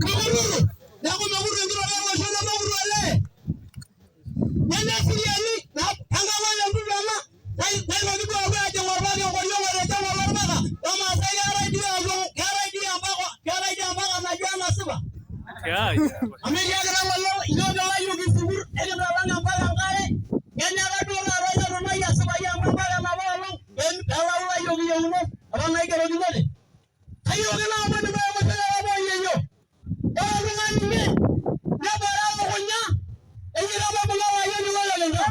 Maguru. Naku maguru ndio wao shona maguru wale. Nenda siriani na angawa ya mtu mama. Dai wadibu wa aje warbaga ngoriyo wareta warbaga. Kama sai yara dia ambako na jana siba. Ameja kana wallo ino dala yugi subur ele dala na bala ngare. Kenya ga dora roja roma ya siba ya mbala na bala. En dala wa yugi yuno. Aba nai kero dibale. Ayo kana amane ba ba ba yeyo. Dala ngani me. Na bara mo kunya. Eyi na ba bula wa yeyo wala lenga.